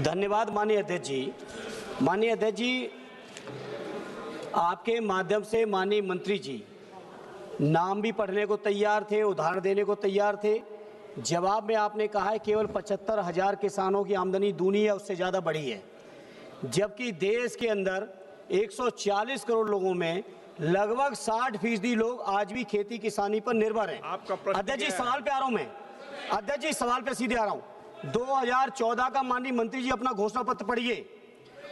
धन्यवाद माननीय अध्यक्ष जी। माननीय अध्यक्ष जी, आपके माध्यम से माननीय मंत्री जी नाम भी पढ़ने को तैयार थे, उदाहरण देने को तैयार थे। जवाब में आपने कहा है केवल 75,000 किसानों की आमदनी दूनी है, उससे ज़्यादा बढ़ी है, जबकि देश के अंदर 140 करोड़ लोगों में लगभग 60% लोग आज भी खेती किसानी पर निर्भर हैं। अध्यक्ष जी, सवाल पे आ रहा हूं मैं। अध्यक्ष जी, सवाल पे सीधे आ रहा हूं। 2014 का माननीय मंत्री जी अपना घोषणा पत्र पढ़िए,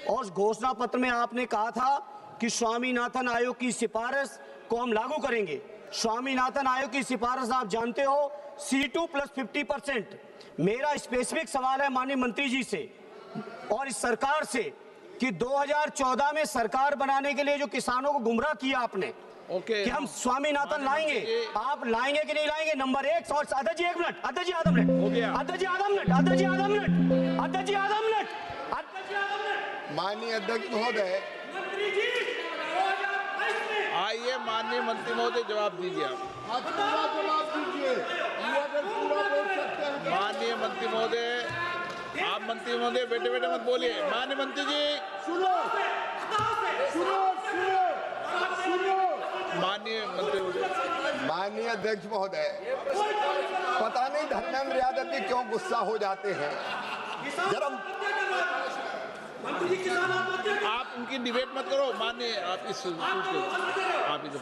और उस घोषणा पत्र में आपने कहा था कि स्वामीनाथन आयोग की सिफारिश को हम लागू करेंगे। स्वामीनाथन आयोग की सिफारिश आप जानते हो C2 + 50%। मेरा स्पेसिफिक सवाल है माननीय मंत्री जी से और इस सरकार से कि 2014 में सरकार बनाने के लिए जो किसानों को गुमराह किया आपने कि हम स्वामीनाथन लाएंगे, आप लाएंगे कि नहीं लाएंगे? नंबर एक। और अध्यक्ष जी 1 मिनट, अध्यक्ष जी आधा मिनट, अध्यक्ष जी आधा मिनट, अध्यक्ष जी आधा मिनट, अध्यक्ष जी आधा मिनट, अध्यक्ष जी आधा मिनट। माननीय अध्यक्ष महोदय, आइए माननीय मंत्री महोदय जवाब दीजिए। आप जवाब दीजिए। माननीय मंत्री महोदय, आप मंत्री महोदय बैठे बैठे मत बोलिए। माननीय मंत्री जी सुनो सुनो सुनो सुनो। माननीय मंत्री महोदय। माननीय अध्यक्ष महोदय, पता नहीं धर्मेंद्र यादव जी क्यों गुस्सा हो जाते हैं। जरा आप उनकी डिबेट मत करो। माननीय आप इस आप इधर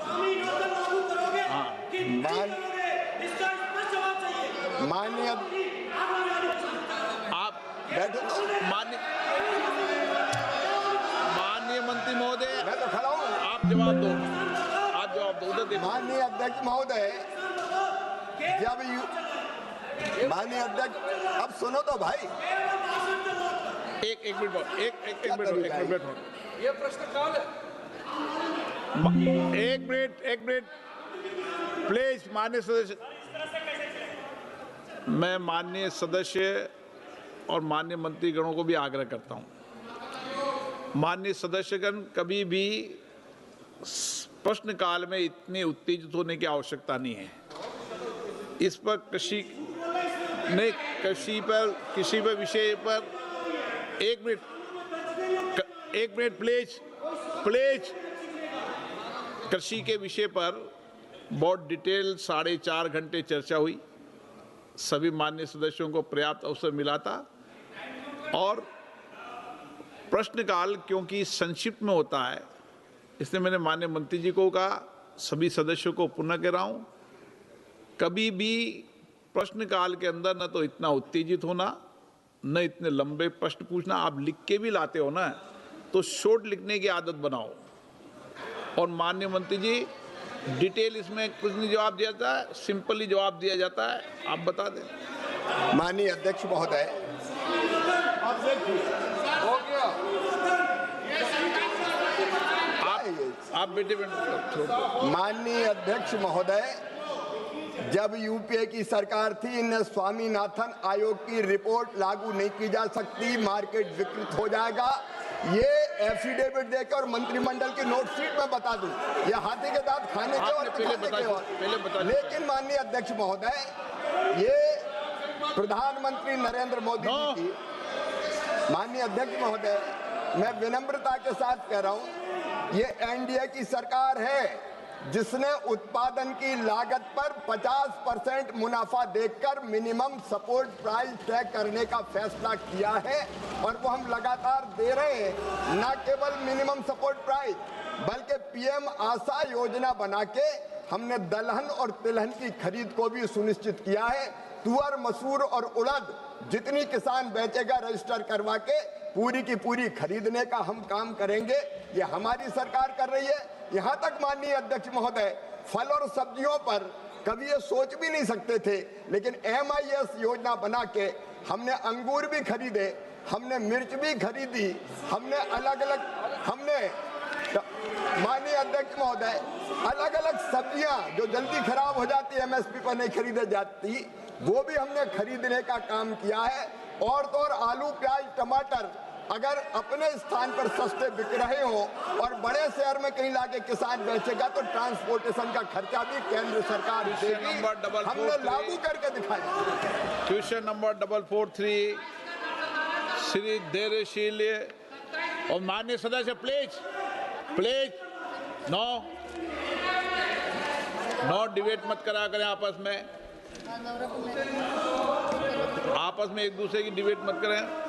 माननीय आप बैठो। माननीय मंत्री महोदय, मैं तो खड़ा हूँ। आप जवाब दो, आप जवाब दो। उधर देखो। माननीय अध्यक्ष महोदय, माननीय अध्यक्ष, अब सुनो तो भाई। एक मिनट, एक मिनट। ये प्रश्न काल है। एक मिनट प्लीज। माननीय सदस्य, मैं माननीय सदस्य और माननीय मंत्रीगणों को भी आग्रह करता हूं, माननीय सदस्यगण कभी भी प्रश्नकाल में इतने उत्तेजित होने की आवश्यकता नहीं है। इस पर किसी पर विषय पर एक मिनट प्लीज। कृषि के विषय पर बहुत डिटेल 4.5 घंटे चर्चा हुई। सभी माननीय सदस्यों को पर्याप्त अवसर मिला था, और प्रश्नकाल क्योंकि संक्षिप्त में होता है, इसलिए मैंने माननीय मंत्री जी को कहा, सभी सदस्यों को पुनः कह रहा हूं, कभी भी प्रश्नकाल के अंदर न तो इतना उत्तेजित होना, न इतने लंबे प्रश्न पूछना। आप लिख के भी लाते हो ना, तो शॉर्ट लिखने की आदत बनाओ। और माननीय मंत्री जी, डिटेल इसमें कुछ नहीं जवाब दिया जाता है, सिंपली जवाब दिया जाता है। आप बता दें। माननीय अध्यक्ष महोदय, हो गया। आप बेटे माननीय अध्यक्ष महोदय, जब यूपीए की सरकार थी, इन्हें स्वामीनाथन आयोग की रिपोर्ट लागू नहीं की जा सकती, मार्केट विकृत हो जाएगा, ये एफिडेविट देकर और मंत्रिमंडल की नोट शीट में बता दूं, ये हाथी के दांत खाने के और पहले बता। लेकिन माननीय अध्यक्ष महोदय, ये प्रधानमंत्री नरेंद्र मोदी जी की, माननीय अध्यक्ष महोदय, मैं विनम्रता के साथ कह रहा हूं, ये एनडीए की सरकार है जिसने उत्पादन की लागत पर 50% मुनाफा देकर मिनिमम सपोर्ट प्राइस तय करने का फैसला किया है, और वो हम लगातार दे रहे हैं। न केवल मिनिमम सपोर्ट प्राइस, बल्कि पीएम आशा योजना बना के हमने दलहन और तिलहन की खरीद को भी सुनिश्चित किया है। तुअर, मसूर और उड़द जितनी किसान बेचेगा रजिस्टर करवा के पूरी की पूरी खरीदने का हम काम करेंगे। ये हमारी सरकार कर रही है। यहाँ तक माननीय अध्यक्ष महोदय, फल और सब्जियों पर कभी ये सोच भी नहीं सकते थे, लेकिन MIS योजना बना के हमने अंगूर भी खरीदे, हमने मिर्च भी खरीदी, हमने माननीय अध्यक्ष महोदय, अलग अलग सब्जियां जो जल्दी खराब हो जाती है, MSP पर नहीं खरीदे जाती, वो भी हमने खरीदने का काम किया है। और तो और आलू, प्याज, टमाटर अगर अपने स्थान पर सस्ते बिक रहे हो और बड़े शहर में कहीं लाके किसान बेचेगा, तो ट्रांसपोर्टेशन का खर्चा भी केंद्र सरकार देगी। हमने लागू करके दिखाया। क्वेश्चन नंबर 443 श्री धैर्यशील और मान्य सदस्य, प्लीज प्लीज, नो डिबेट मत करा करें आपस में एक दूसरे की डिबेट मत करें।